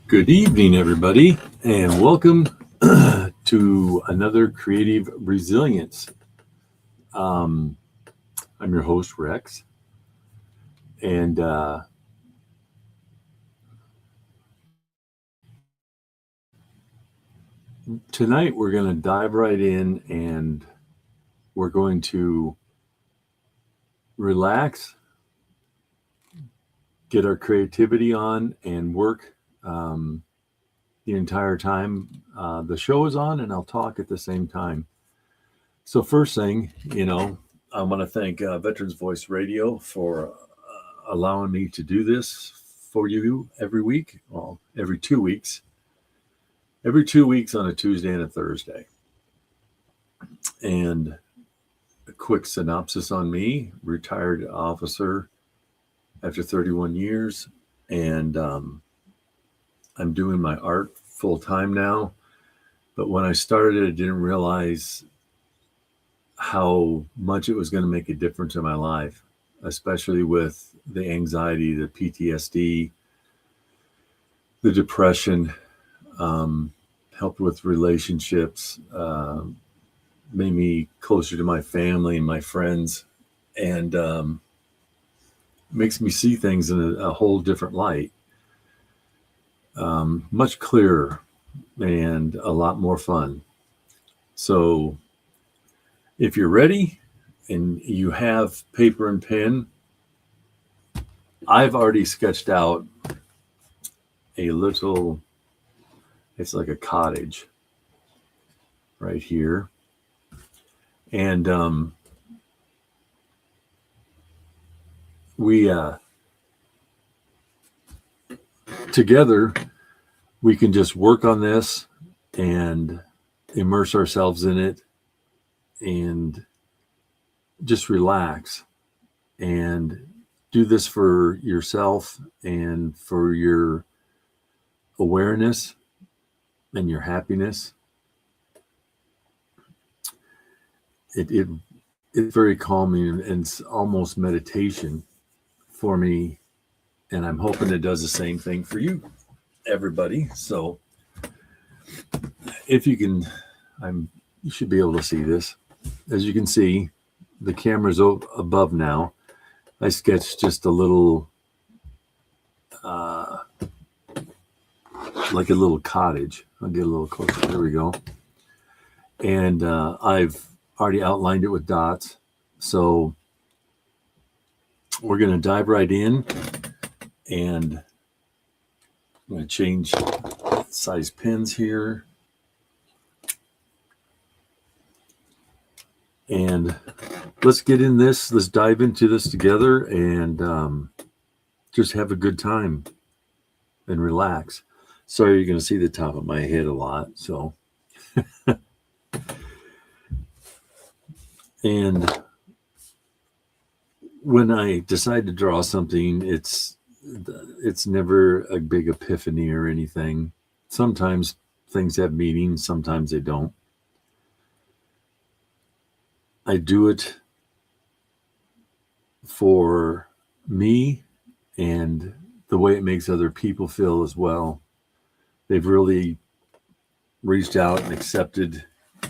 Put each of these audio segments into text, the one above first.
Good evening, everybody, and welcome to another Creative Resilience. Um, I'm your host, Rex, and tonight we're going to dive right in and we're going to relax, get our creativity on, and work the entire time the show is on, and I'll talk at the same time. So, first thing, I want to thank Veterans Voice Radio for allowing me to do this for you every week. Well, every 2 weeks. Every 2 weeks on a Tuesday and a Thursday. And a quick synopsis on me: retired officer after 31 years. And I'm doing my art full time now. But when I started, I didn't realize how much it was going to make a difference in my life, especially with the anxiety, the PTSD, the depression, helped with relationships, made me closer to my family and my friends, and makes me see things in a whole different light, much clearer and a lot more fun. So if you're ready and you have paper and pen, I've already sketched out a little, it's like a cottage right here. And we together, we can just work on this and immerse ourselves in it and just relax and do this for yourself and for your awareness and your happiness. It's very calming and it's almost meditation for me, and I'm hoping it does the same thing for you, everybody. So if you can, you should be able to see this. As you can see, the camera's above now. I sketched just a little, like a little cottage. I'll get a little closer. There we go. And I've already outlined it with dots. So we're going to dive right in, and I'm going to change size pens here. And let's get in this. Let's dive into this together and just have a good time and relax. Sorry, you're going to see the top of my head a lot. So, and when I decide to draw something, it's never a big epiphany or anything. Sometimes things have meaning, sometimes they don't. I do it for me and the way it makes other people feel as well. They've really reached out and accepted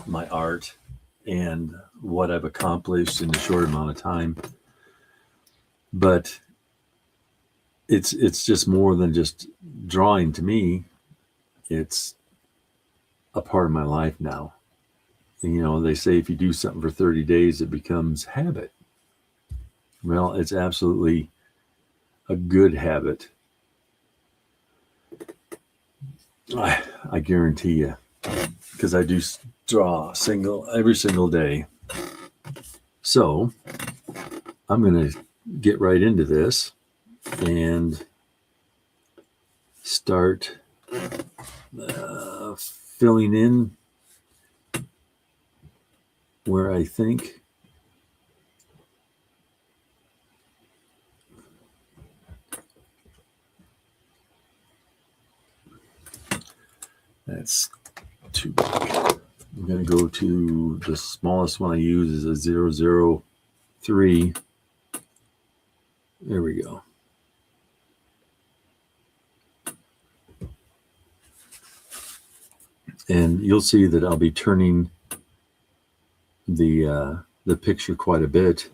my art and what I've accomplished in a short amount of time. But it's just more than just drawing to me. It's a part of my life now. And, they say if you do something for 30 days, it becomes habit. Well, it's absolutely a good habit. I guarantee you, because I do draw every single day. So I'm going to get right into this and start filling in where I think that's too big. I'm going to go to the smallest one I use is a 003. There we go. And you'll see that I'll be turning the picture quite a bit.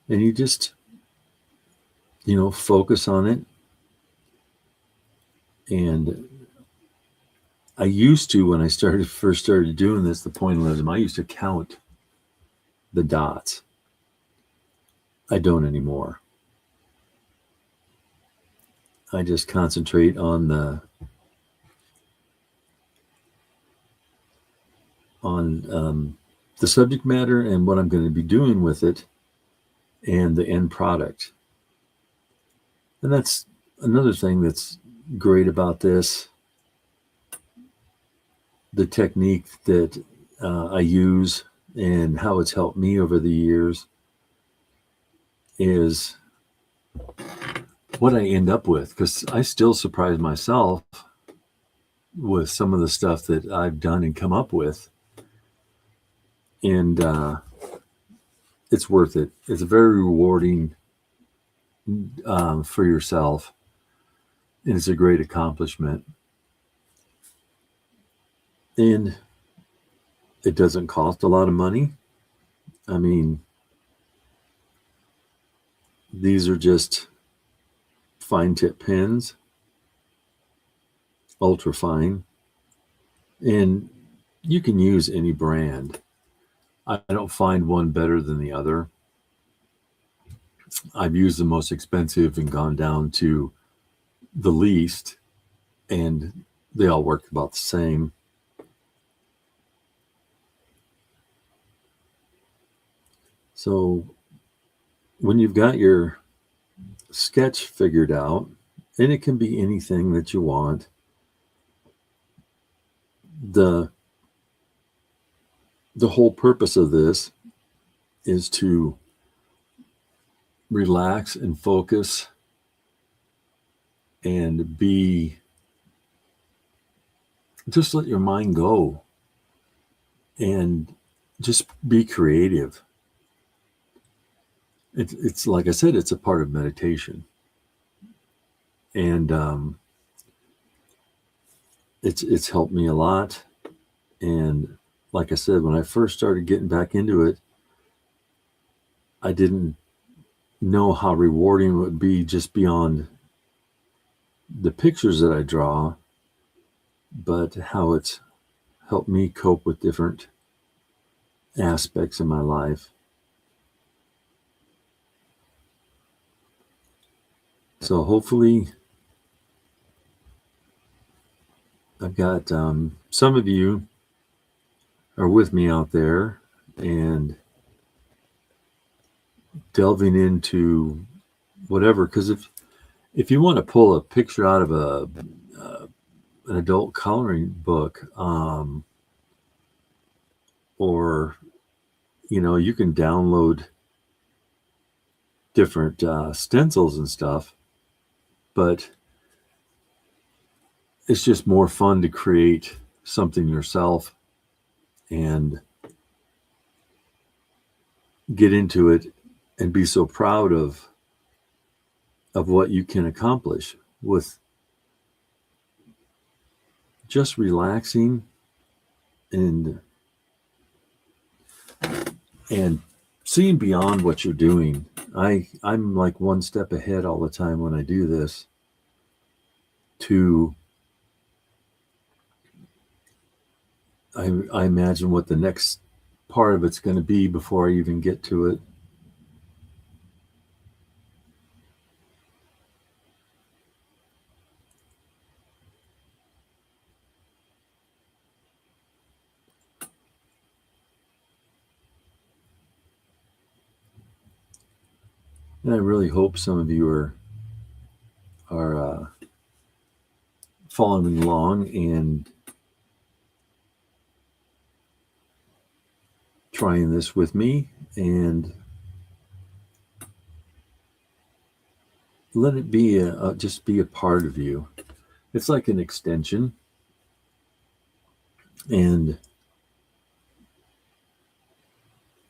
And you just, focus on it. And I used to, when I first started doing this, the pointillism, I used to count the dots. I don't anymore. I just concentrate on the subject matter and what I'm going to be doing with it and the end product. And that's another thing that's great about this. The technique that I use and how it's helped me over the years is what I end up with, because I still surprise myself with some of the stuff that I've done and come up with. And it's worth it. It's very rewarding for yourself. And it's a great accomplishment. And it doesn't cost a lot of money. I mean, these are just fine tip pens, ultra fine. And you can use any brand. I don't find one better than the other. I've used the most expensive and gone down to the least, and they all work about the same. So when you've got your sketch figured out, and it can be anything that you want, the whole purpose of this is to relax and focus and just let your mind go and just be creative. It's like I said, it's a part of meditation. And it's helped me a lot. And like I said, when I first started getting back into it, I didn't know how rewarding it would be just beyond the pictures that I draw, but how it's helped me cope with different aspects in my life. So hopefully I've got some of you are with me out there and delving into whatever, because if you want to pull a picture out of an adult coloring book, or you can download different stencils and stuff, but it's just more fun to create something yourself and get into it and be so proud of what you can accomplish with just relaxing and seeing beyond what you're doing. I'm like one step ahead all the time when I do this, I imagine what the next part of it's going to be before I even get to it. And I really hope some of you are following along and trying this with me, and let it be just be a part of you. It's like an extension, and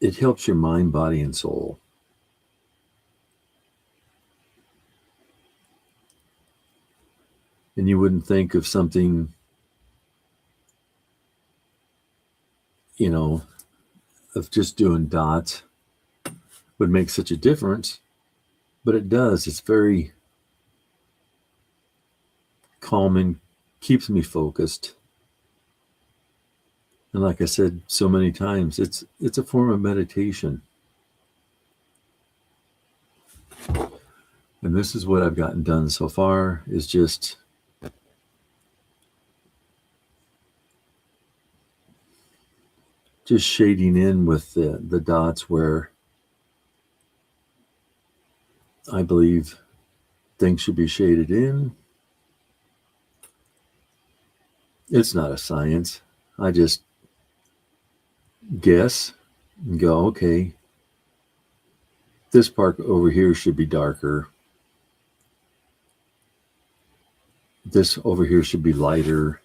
it helps your mind, body, and soul. And you wouldn't think of something, of just doing dots would make such a difference, but it does. It's very calming, keeps me focused. And like I said so many times, it's a form of meditation. And this is what I've gotten done so far, is just shading in with the dots where I believe things should be shaded in. It's not a science. I just guess and go, okay, this part over here should be darker. This over here should be lighter.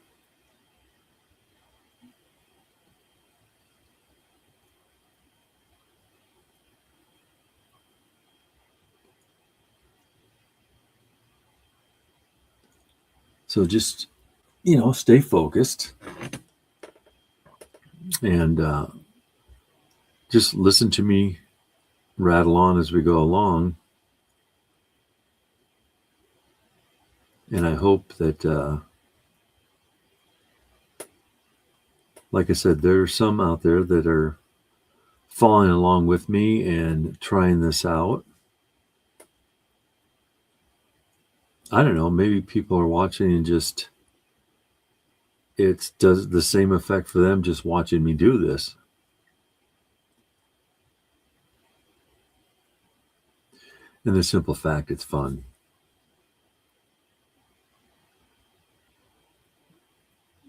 So just, stay focused and just listen to me rattle on as we go along. And I hope that, like I said, there are some out there that are following along with me and trying this out. I don't know, maybe people are watching and just, it does the same effect for them just watching me do this. And the simple fact, it's fun.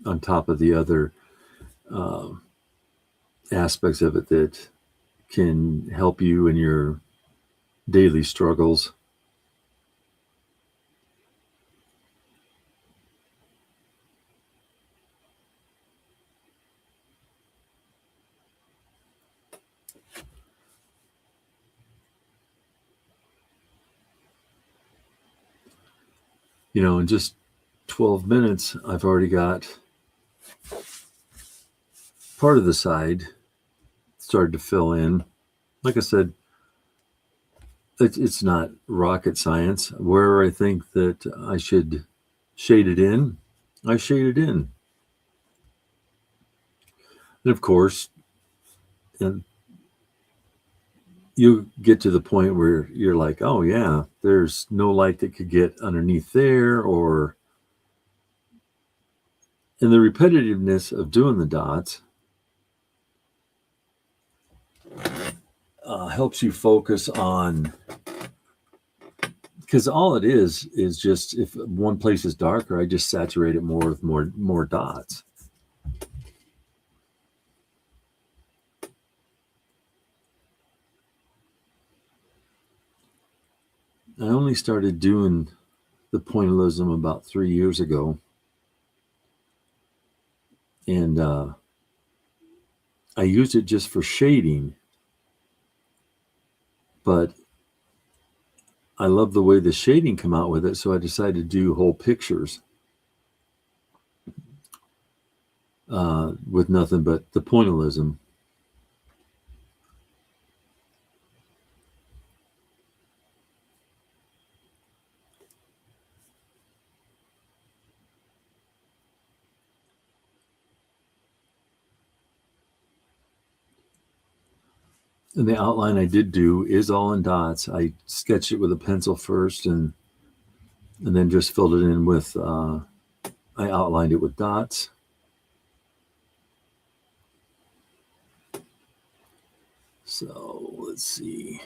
On top of the other aspects of it that can help you in your daily struggles. In just 12 minutes, I've already got part of the side started to fill in. Like I said, it's not rocket science. Where I think that I should shade it in, I shade it in. And of course, and you get to the point where you're like, oh yeah, there's no light that could get underneath there, or in the repetitiveness of doing the dots helps you focus on, because all it is just, if one place is darker, I just saturate it more with more dots. I only started doing the pointillism about 3 years ago. And I used it just for shading. But I love the way the shading come out with it, so I decided to do whole pictures with nothing but the pointillism. And the outline I did do is all in dots. I sketched it with a pencil first and then just filled it in with, I outlined it with dots. So let's see.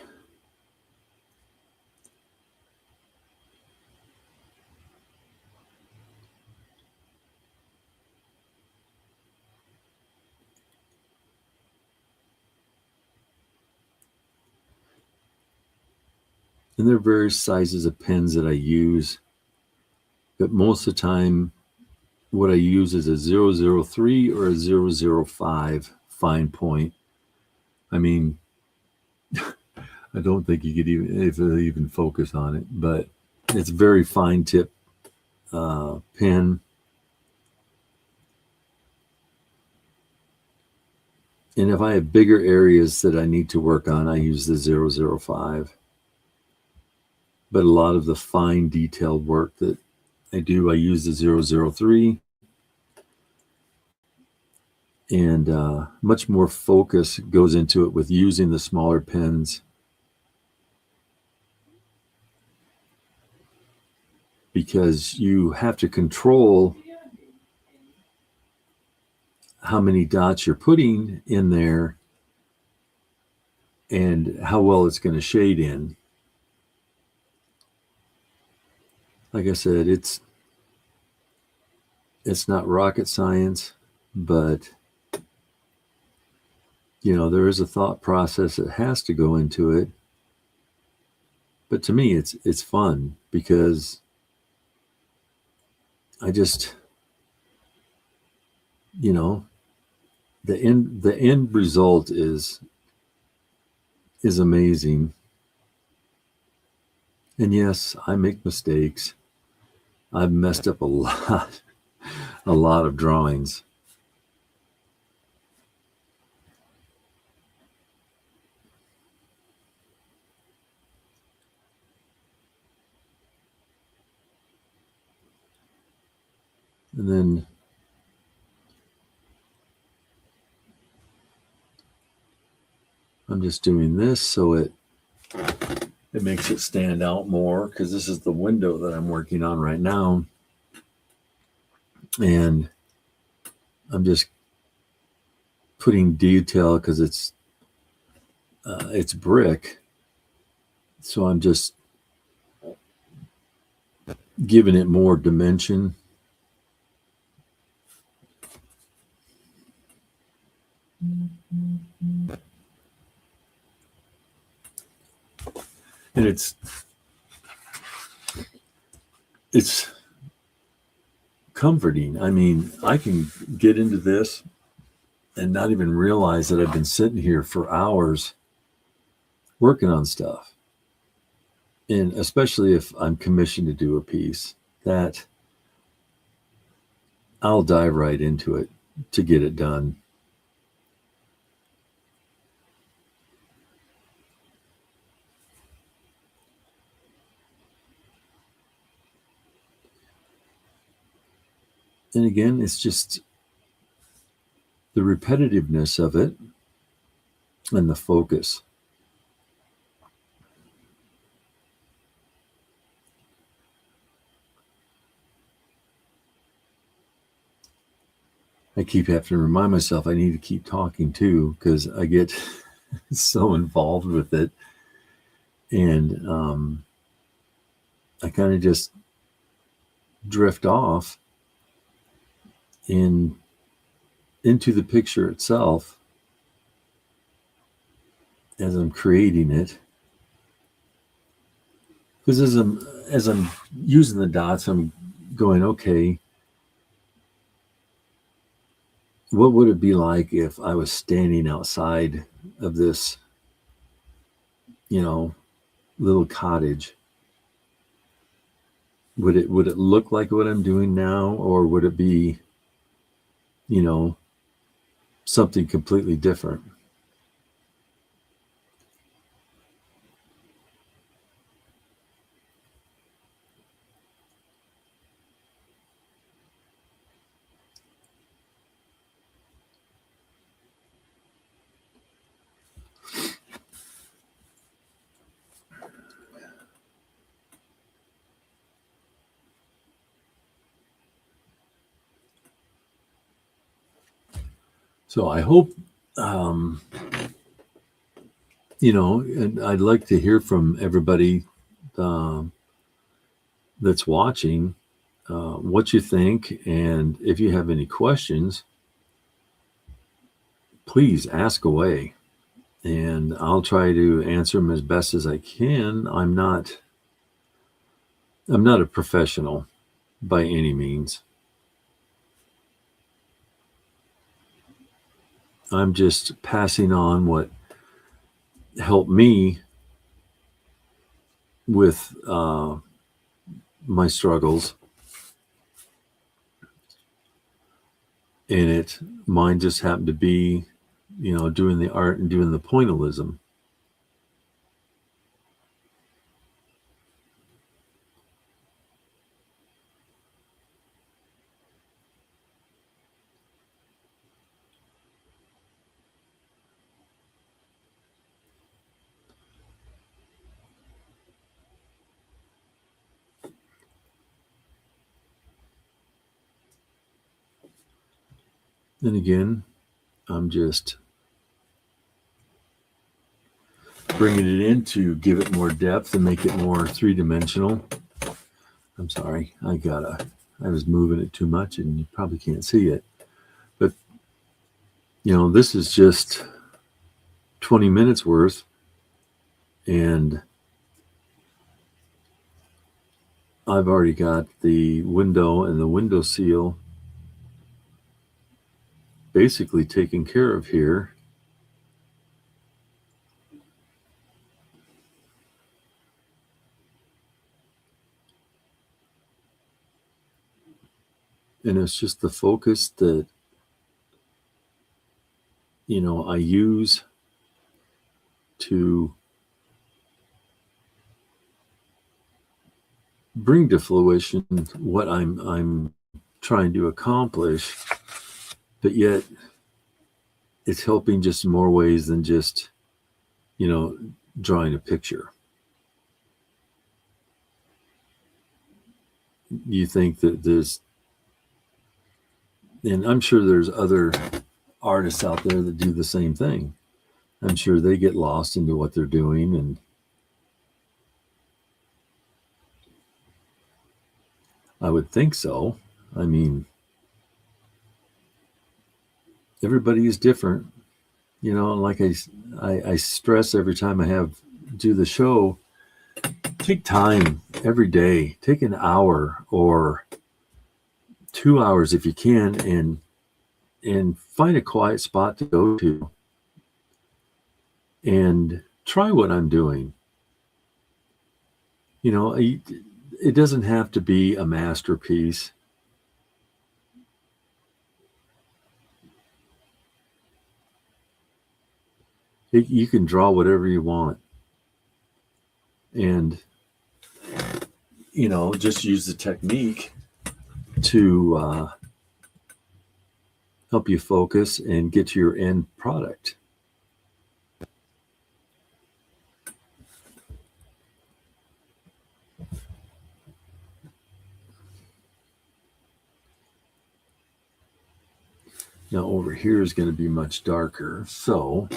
And there are various sizes of pens that I use, but most of the time, what I use is a 003 or a 005 fine point. I mean, I don't think you could even focus on it, but it's very fine tip pen. And if I have bigger areas that I need to work on, I use the 005. But a lot of the fine detailed work that I do, I use the 003. And much more focus goes into it with using the smaller pens, because you have to control how many dots you're putting in there and how well it's going to shade in. Like I said, it's not rocket science, but there is a thought process that has to go into it. But to me, it's fun because I just, the end result is amazing. And yes, I make mistakes. I've messed up a lot of drawings. And then I'm just doing this so it makes it stand out more, because this is the window that I'm working on right now. And I'm just putting detail because it's brick. So I'm just giving it more dimension. And it's comforting. I mean, I can get into this and not even realize that I've been sitting here for hours working on stuff. And especially if I'm commissioned to do a piece, that I'll dive right into it to get it done. And again, it's just the repetitiveness of it and the focus. I keep having to remind myself I need to keep talking too, because I get so involved with it. And I kind of just drift off into the picture itself as I'm creating it. Because as I'm using the dots, I'm going, okay, what would it be like if I was standing outside of this, little cottage? Would it look like what I'm doing now, or would it be, something completely different? So I hope, and I'd like to hear from everybody that's watching, what you think. And if you have any questions, please ask away. And I'll try to answer them as best as I can. I'm not a professional by any means. I'm just passing on what helped me with my struggles. and mine just happened to be, doing the art and doing the pointillism. And again, I'm just bringing it in to give it more depth and make it more three-dimensional. I'm sorry, I was moving it too much and you probably can't see it. But, this is just 20 minutes worth, and I've already got the window and the window seal basically taken care of here. And it's just the focus that, I use to bring to fruition what I'm trying to accomplish, but yet it's helping just in more ways than just, drawing a picture. You think that and I'm sure there's other artists out there that do the same thing. I'm sure they get lost into what they're doing, and I would think so. I mean, everybody is different, and like I stress every time I do the show, take time every day, take an hour or 2 hours if you can, and find a quiet spot to go to and try what I'm doing. It doesn't have to be a masterpiece. You can draw whatever you want, and just use the technique to help you focus and get to your end product. Now over here is going to be much darker, so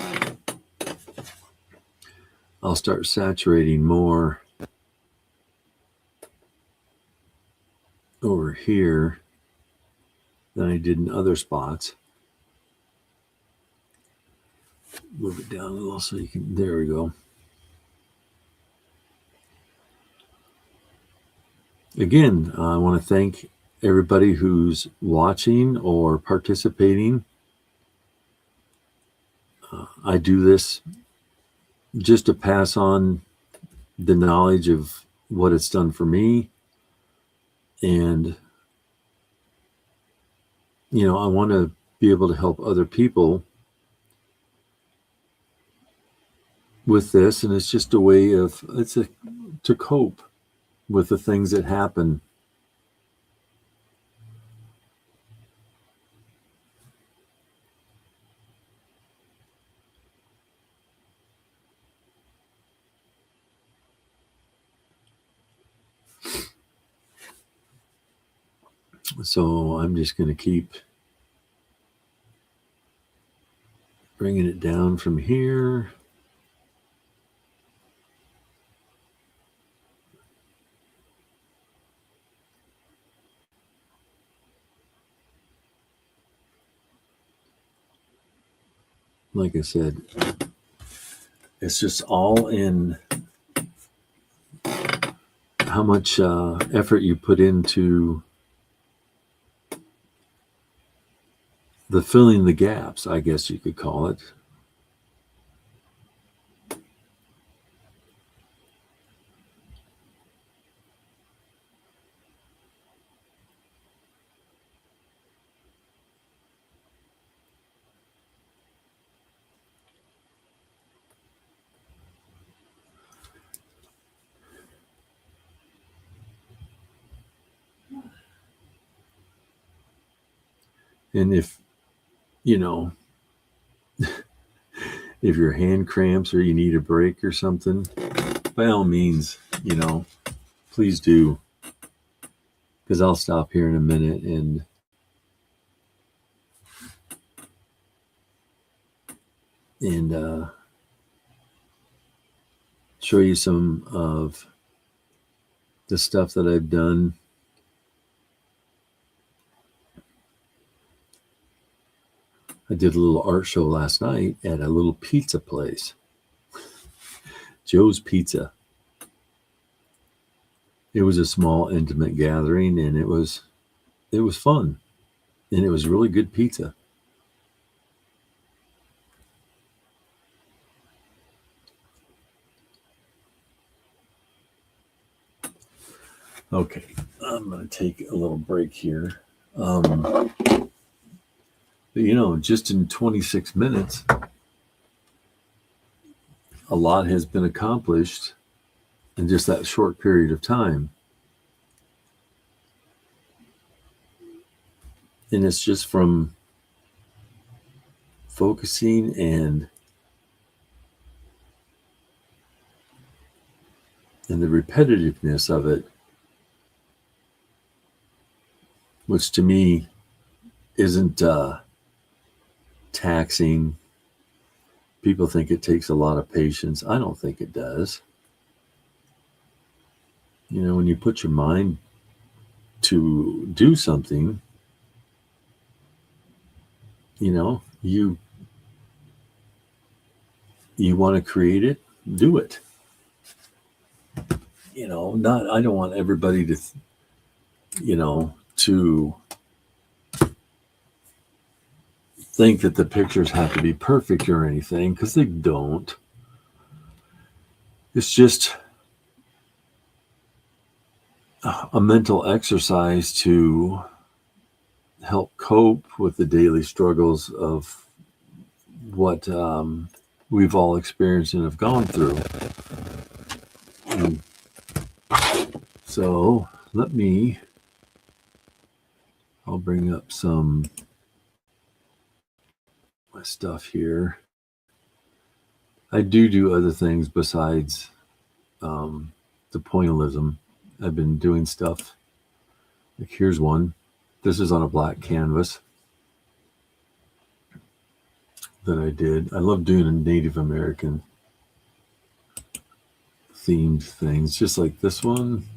I'll start saturating more over here than I did in other spots. Move it down a little so you can, there we go. Again, I want to thank everybody who's watching or participating. I do this just to pass on the knowledge of what it's done for me. And, I want to be able to help other people with this. And it's just a way to cope with the things that happen. So I'm just going to keep bringing it down from here. Like I said, it's just all in how much effort you put into the filling the gaps, I guess you could call it. And you know, if your hand cramps or you need a break or something, by all means, please do, because I'll stop here in a minute and show you some of the stuff that I've done. I did a little art show last night at a little pizza place, Joe's Pizza. It was a small, intimate gathering, and it was fun, and it was really good pizza. Okay, I'm going to take a little break here. But just in 26 minutes, a lot has been accomplished in just that short period of time. And it's just from focusing and the repetitiveness of it, which to me isn't taxing. People think it takes a lot of patience. I don't think it does. When you put your mind to do something, you want to create it, do it. I don't want everybody to think that the pictures have to be perfect or anything, because they don't. It's just a mental exercise to help cope with the daily struggles of what we've all experienced and have gone through. And so I'll bring up some my stuff here. I do other things besides the pointillism. I've been doing stuff. Like, here's one. This is on a black canvas that I did. I love doing a Native American themed things, just like this one.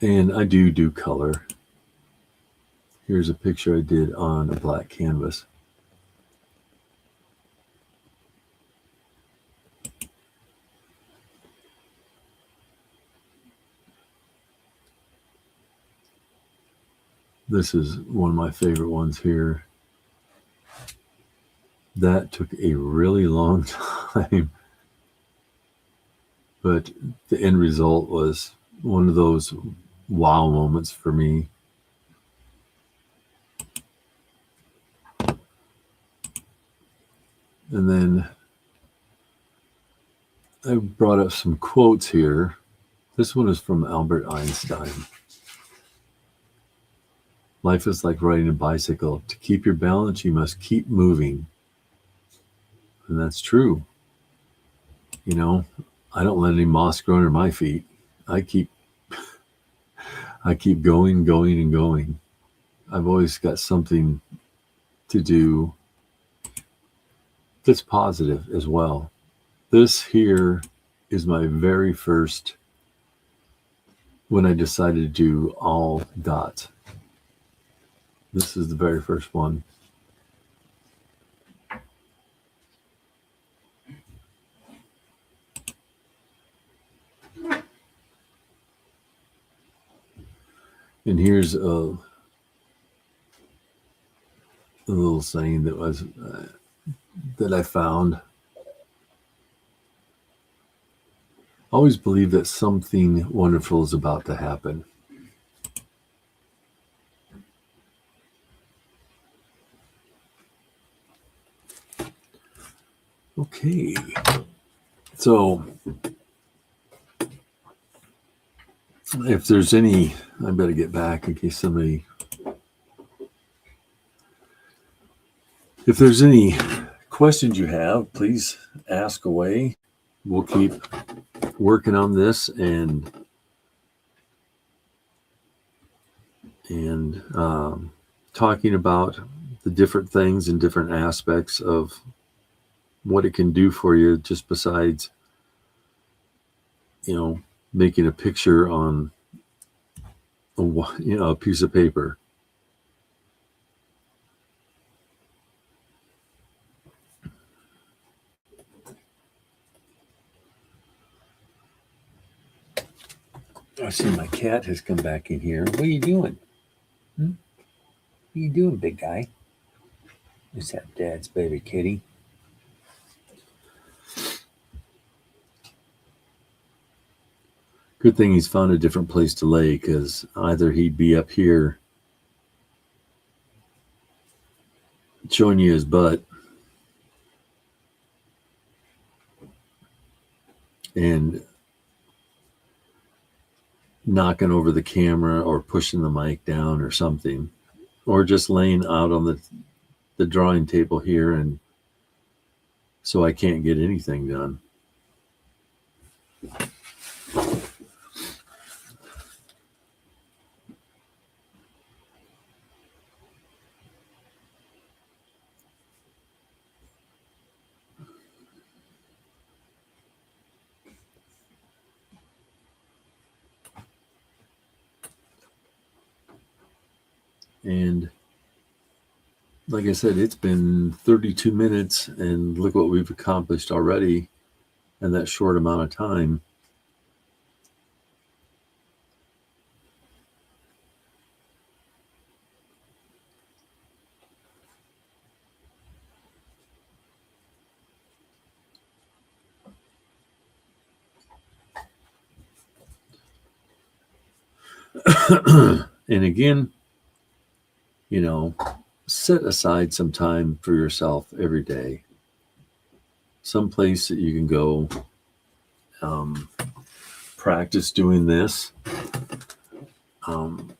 And I do color. Here's a picture I did on a black canvas. This is one of my favorite ones here. That took a really long time, but the end result was one of those wow moments for me. And then I brought up some quotes here. This one is from Albert Einstein. Life is like riding a bicycle. To keep your balance, you must keep moving. And that's true. I don't let any moss grow under my feet. I keep going, and going. I've always got something to do that's positive as well. This here is my very first, when I decided to do all dots. This is the very first one. And here's a little saying that I found. Always believe that something wonderful is about to happen. Okay. So if there's any, I better get back in case somebody, if there's any questions you have, please ask away. We'll keep working on this and talking about the different things and different aspects of what it can do for you, just besides, making a picture on a piece of paper. I see my cat has come back in here. What are you doing? What are you doing, big guy? Is that Dad's baby kitty? Good thing he's found a different place to lay, because either he'd be up here showing you his butt and knocking over the camera or pushing the mic down or something, or just laying out on the drawing table here, and so I can't get anything done. And like I said, it's been 32 minutes, and look what we've accomplished already in that short amount of time. And again, set aside some time for yourself every day. Some place that you can go practice doing this. And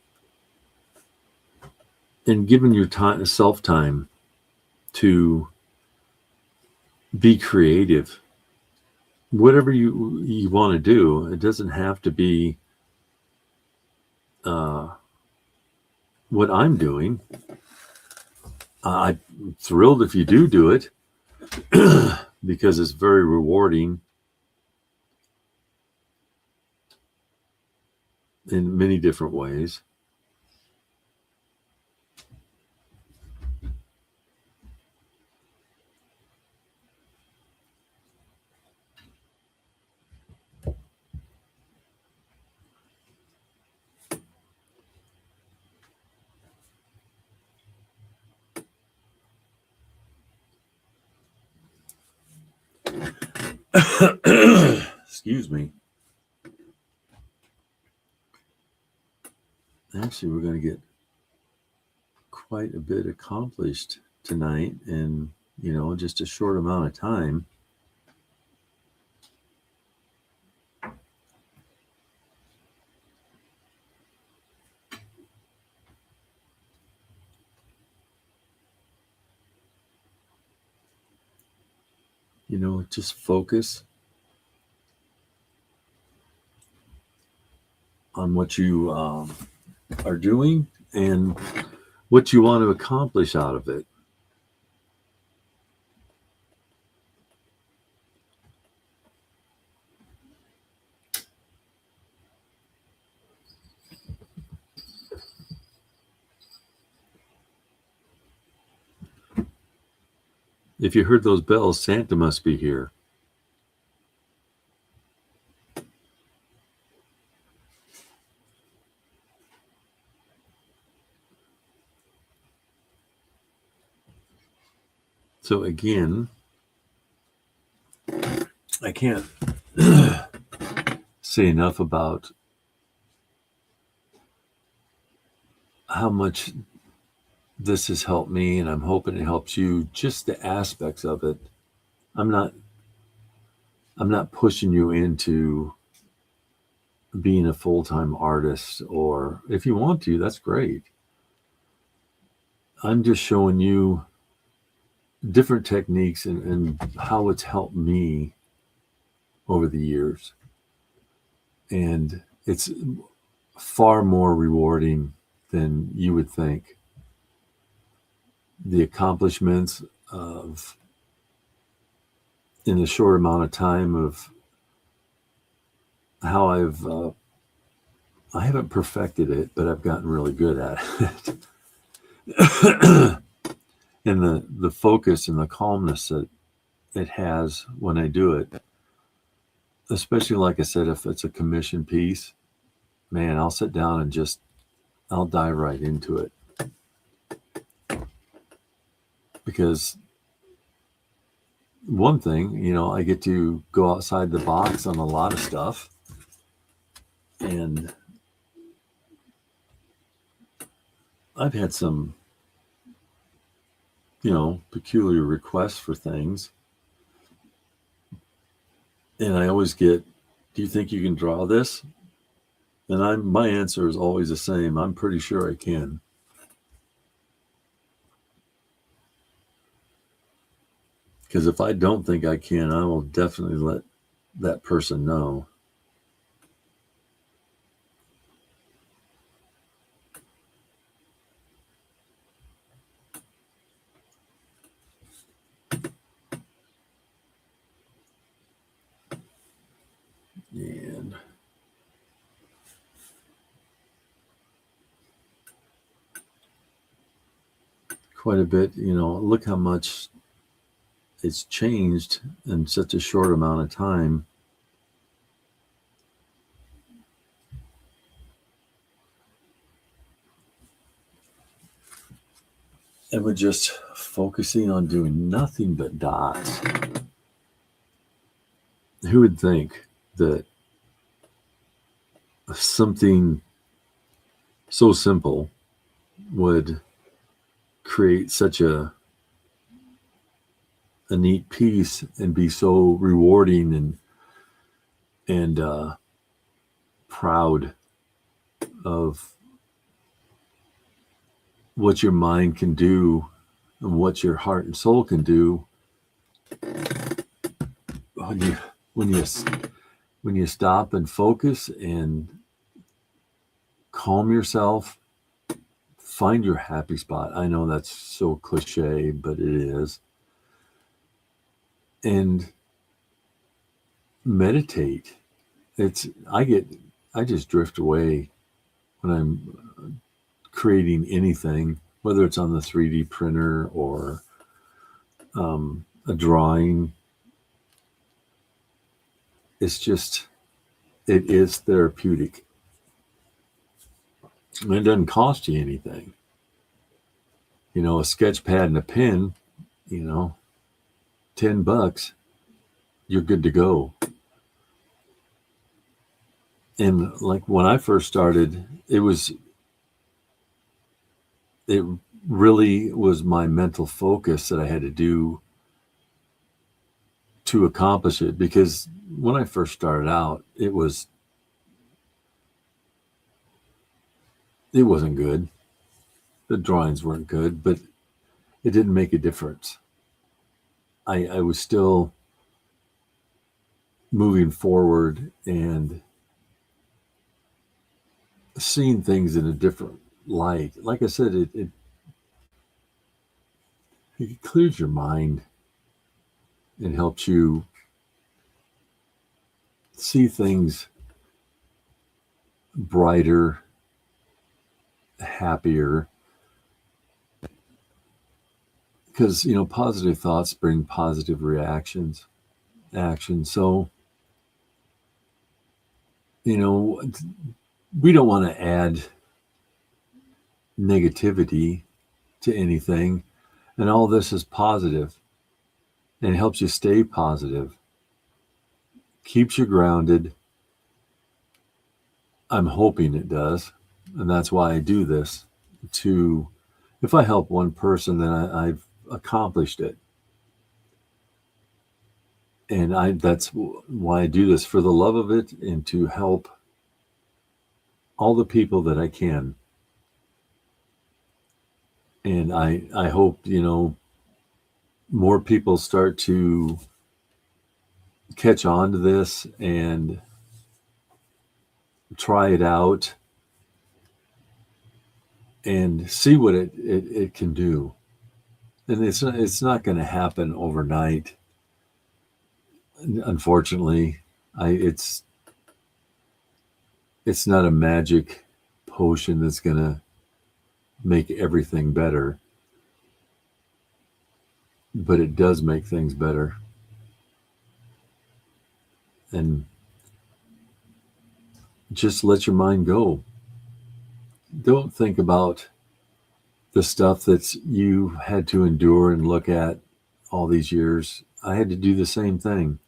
giving your self time to be creative. Whatever you want to do, it doesn't have to be what I'm doing. I'm thrilled if you do it because it's very rewarding in many different ways. Excuse me. Actually, we're going to get quite a bit accomplished tonight in, just a short amount of time. Just focus on what you are doing and what you want to accomplish out of it. If you heard those bells, Santa must be here. So again, I can't say enough about how much this has helped me, and I'm hoping it helps you. Just the aspects of it. I'm not pushing you into being a full-time artist, or if you want to, that's great. I'm just showing you different techniques and how it's helped me over the years. And it's far more rewarding than you would think. The accomplishments of, in a short amount of time, of how I haven't perfected it, but I've gotten really good at it. And the focus and the calmness that it has when I do it, especially like I said, if it's a commission piece, man, I'll sit down and I'll dive right into it. Because one thing, I get to go outside the box on a lot of stuff. And I've had some, peculiar requests for things. And I always get, do you think you can draw this? And my answer is always the same. I'm pretty sure I can. Because if I don't think I can, I will definitely let that person know. And quite a bit, look how much it's changed in such a short amount of time. And we're just focusing on doing nothing but dots. Who would think that something so simple would create such a neat piece and be so rewarding and proud of what your mind can do and what your heart and soul can do when you stop and focus and calm yourself, find your happy spot. I know that's so cliche, but it is. And meditate. I just drift away when I'm creating anything, whether it's on the 3D printer or a drawing. It's just, it is therapeutic. And it doesn't cost you anything. A sketch pad and a pen, $10, you're good to go. And like when I first started, it really was my mental focus that I had to do to accomplish it. Because when I first started out, it wasn't good. The drawings weren't good, but it didn't make a difference. I was still moving forward and seeing things in a different light. Like I said, it clears your mind and helps you see things brighter, happier. Because, positive thoughts bring positive action. So, we don't want to add negativity to anything. And all this is positive and it helps you stay positive, keeps you grounded. I'm hoping it does. And that's why I do this. If I help one person, then I've accomplished it. And that's why I do this, for the love of it and to help all the people that I can. And I hope, more people start to catch on to this and try it out and see what it can do. And it's not going to happen overnight. Unfortunately, it's not a magic potion that's going to make everything better, but it does make things better. And just let your mind go. Don't think about the stuff that you had to endure and look at all these years. I had to do the same thing.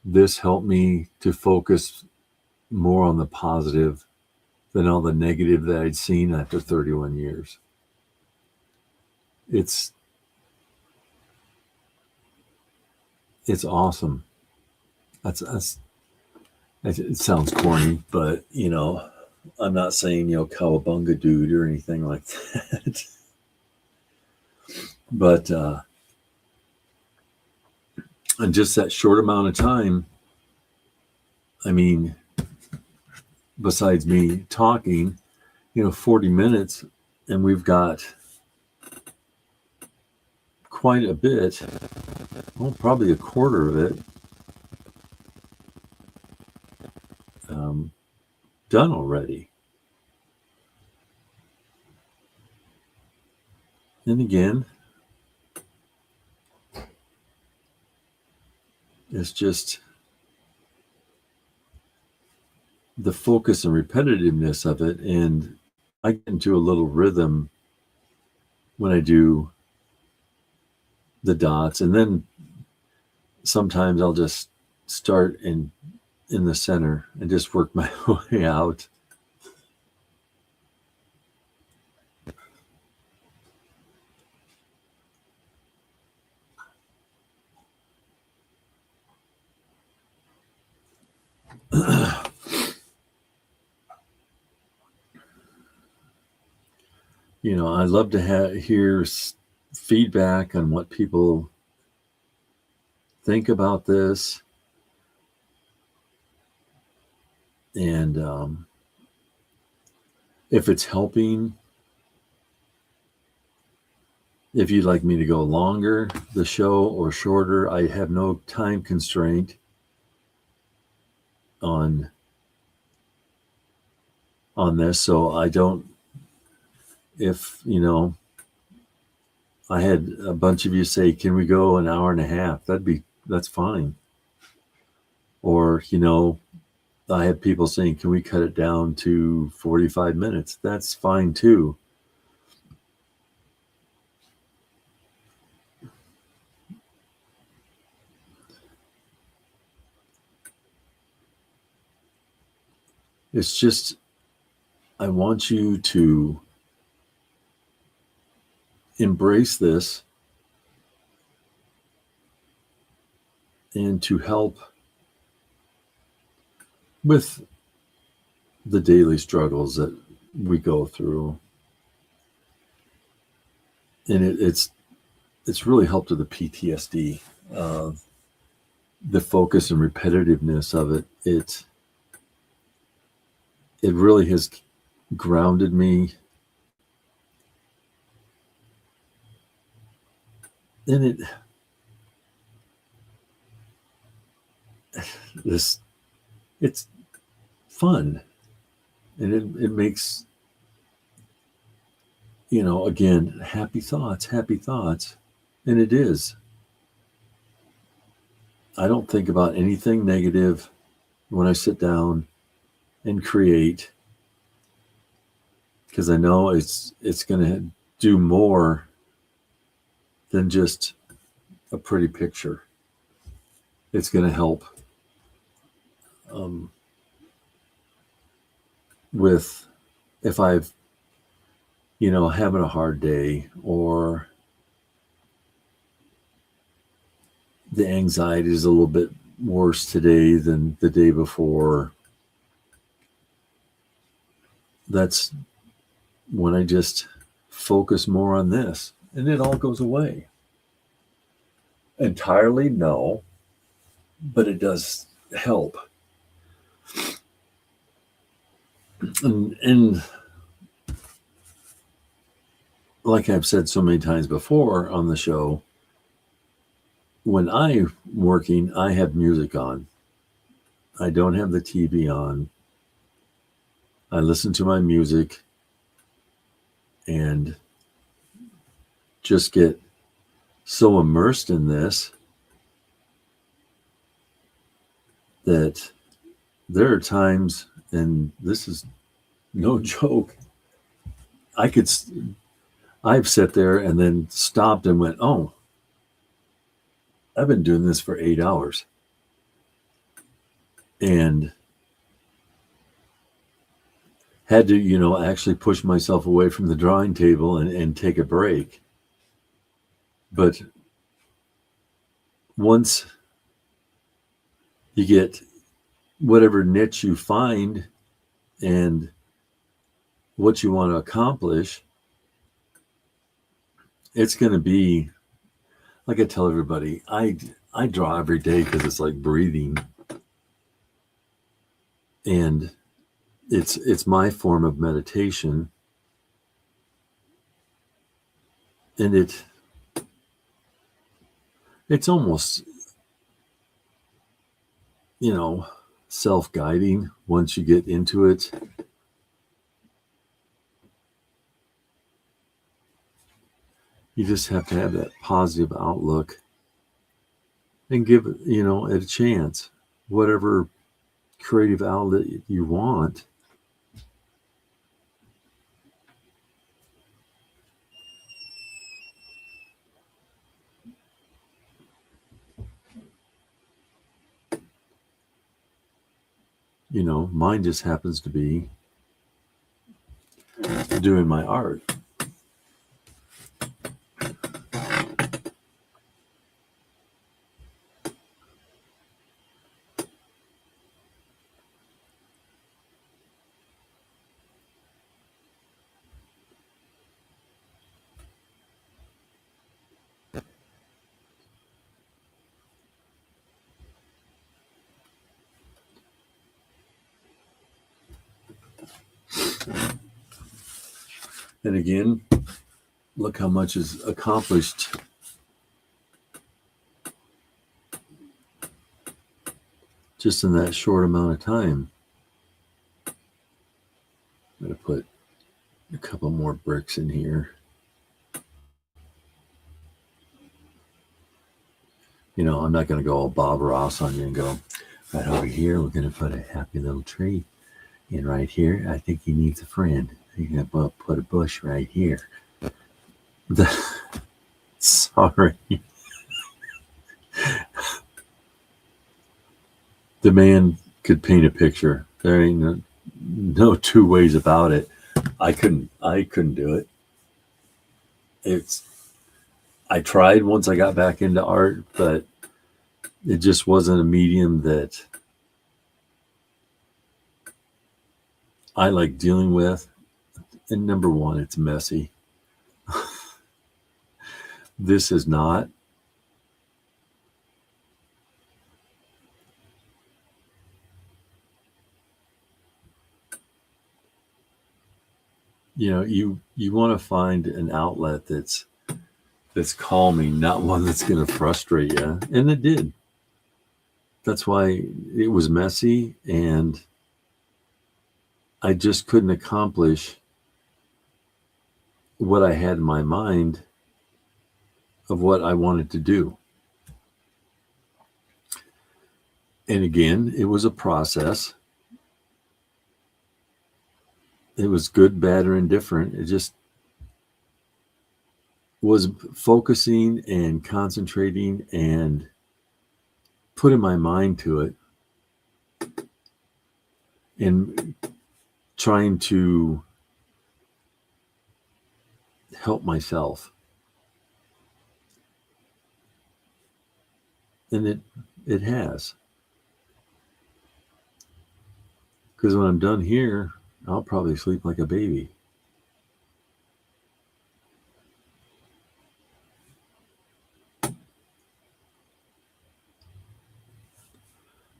This helped me to focus more on the positive than all the negative that I'd seen after 31 years. It's awesome. It sounds corny, but I'm not saying cowabunga dude or anything like that. But in just that short amount of time, I mean, besides me talking, 40 minutes, and we've got quite a bit, well, probably a quarter of it done already. And again, it's just the focus and repetitiveness of it. And I get into a little rhythm when I do the dots. And then sometimes I'll just start in the center and just work my way out. I love to hear feedback on what people think about this. And if it's helping, if you'd like me to go longer, the show, or shorter, I have no time constraint on this. So I don't, if, I had a bunch of you say, can we go an hour and a half? That's fine. Or, I had people saying, can we cut it down to 45 minutes? That's fine too. It's just, I want you to embrace this and to help with the daily struggles that we go through. And it's really helped with the PTSD, the focus and repetitiveness of it. It really has grounded me. And it's fun. And it makes, again, happy thoughts. And it is. I don't think about anything negative when I sit down and create, because I know it's going to do more than just a pretty picture. It's going to help with if I've, having a hard day, or the anxiety is a little bit worse today than the day before. that's when I just focus more on this and it all goes away. Entirely, no, but it does help. And like I've said so many times before on the show, when I'm working, I have music on. I don't have the TV on. I listen to my music and just get so immersed in this that there are times, and this is no joke, I've sat there and then stopped and went, oh, I've been doing this for 8 hours. And had to, actually push myself away from the drawing table and take a break. But once you get whatever niche you find and what you want to accomplish, it's going to be, like I tell everybody, I draw every day because it's like breathing. And it's my form of meditation. And it's almost, self-guiding once you get into it. You just have to have that positive outlook and give it a chance. Whatever creative outlet you want. Mine just happens to be doing my art. And again, look how much is accomplished just in that short amount of time. I'm going to put a couple more bricks in here. I'm not going to go all Bob Ross on you and go, right over here, we're going to put a happy little tree. And right here, I think he needs a friend. You're going to put a bush right here. Sorry. The man could paint a picture. There ain't no two ways about it. I couldn't do it. I tried once I got back into art, but it just wasn't a medium that I like dealing with. And number one, it's messy. This is not. You want to find an outlet that's calming, not one that's going to frustrate you. And it did. That's why it was messy, and I just couldn't accomplish what I had in my mind of what I wanted to do. And again, it was a process. It was good, bad, or indifferent. It just was focusing and concentrating and putting my mind to it and trying to help myself. And it has. Because when I'm done here, I'll probably sleep like a baby.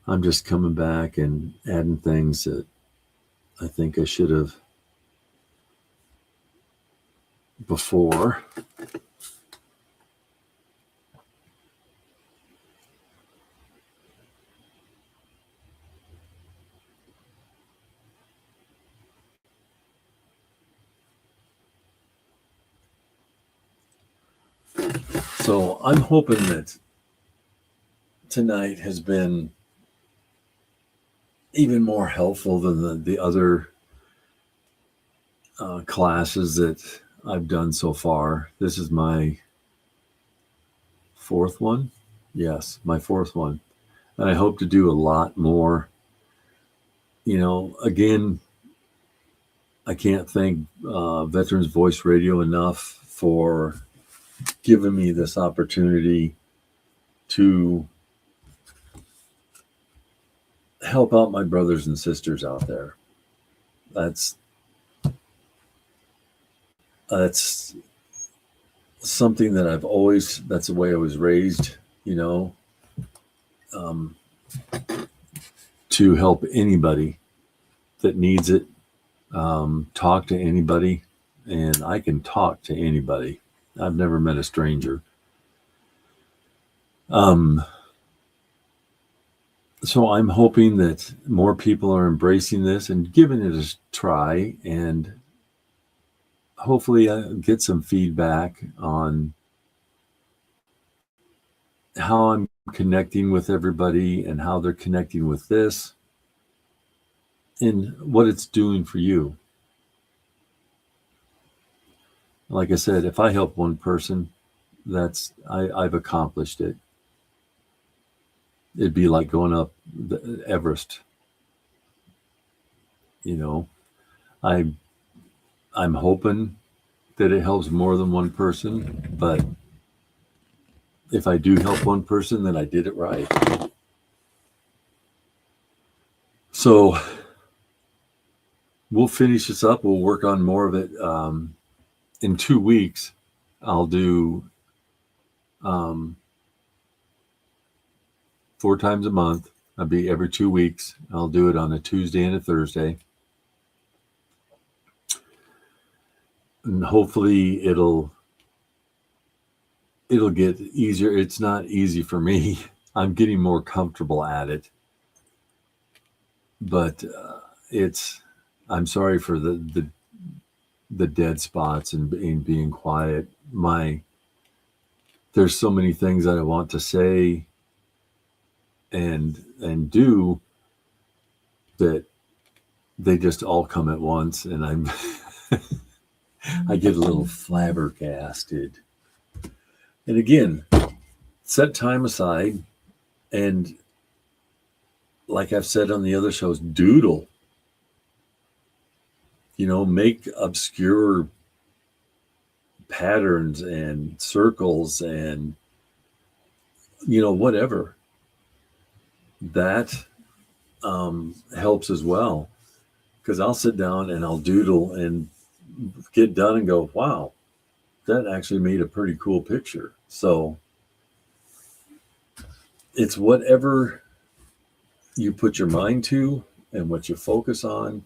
I'm just coming back and adding things that I think I should have before. So I'm hoping that tonight has been even more helpful than the other classes that I've done so far. This is my fourth one. Yes, my fourth one. And I hope to do a lot more. Again, I can't thank Veterans Voice Radio enough for giving me this opportunity to help out my brothers and sisters out there. That's something that that's the way I was raised, to help anybody that needs it, talk to anybody, and I can talk to anybody. I've never met a stranger. So I'm hoping that more people are embracing this and giving it a try, and hopefully I get some feedback on how I'm connecting with everybody and how they're connecting with this and what it's doing for you. Like I said, if I help one person, I've accomplished it. It'd be like going up the Everest. I'm hoping that it helps more than one person, but if I do help one person, then I did it right. So we'll finish this up. We'll work on more of it. In 2 weeks, I'll do 4 times a month. I'll be every 2 weeks. I'll do it on a Tuesday and a Thursday. And hopefully it'll get easier. It's not easy for me. I'm getting more comfortable at it. But I'm sorry for the dead spots and being quiet. There's so many things that I want to say and do that they just all come at once, and I get a little flabbergasted. And again, set time aside, and like I've said on the other shows, doodle. Make obscure patterns and circles and whatever. That helps as well, because I'll sit down and I'll doodle and get done and go, wow, that actually made a pretty cool picture. So it's whatever you put your mind to and what you focus on.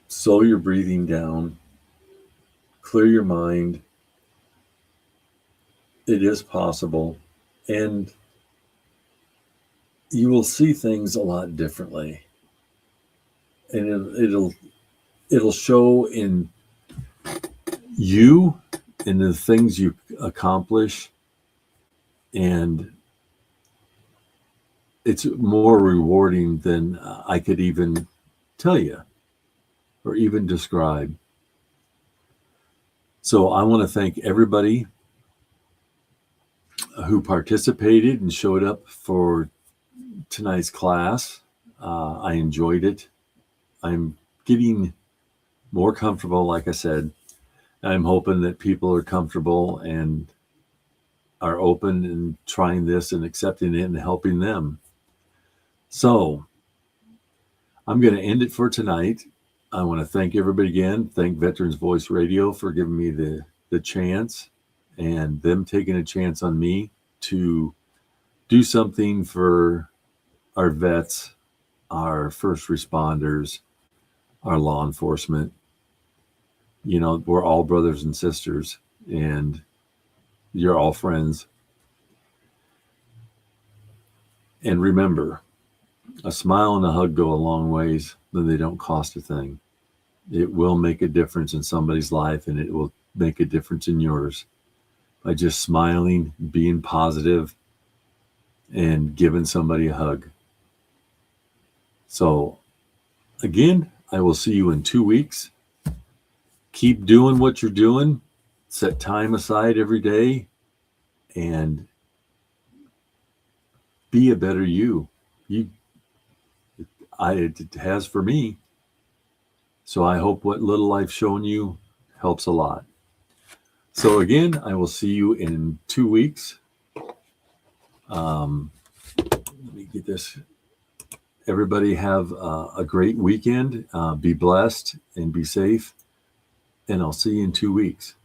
Slow your breathing down, clear your mind. It is possible, and you will see things a lot differently, and it'll show in you and the things you accomplish, and it's more rewarding than I could even tell you or even describe. So I want to thank everybody who participated and showed up for tonight's class. I enjoyed it. I'm getting more comfortable, like I said. I'm hoping that people are comfortable and are open and trying this and accepting it and helping them. So I'm going to end it for tonight. I want to thank everybody again. Thank Veterans Voice Radio for giving me the chance and them taking a chance on me to do something for our vets, our first responders, our law enforcement. You know, we're all brothers and sisters, and you're all friends. And remember, a smile and a hug go a long ways, then they don't cost a thing. It will make a difference in somebody's life, and it will make a difference in yours by just smiling, being positive, and giving somebody a hug. So, again, I will see you in 2 weeks. Keep doing what you're doing. Set time aside every day and be a better you. It has for me. So I hope what little I've shown you helps a lot. So again, I will see you in 2 weeks. Let me get this. Everybody have a great weekend. Be blessed and be safe. And I'll see you in 2 weeks.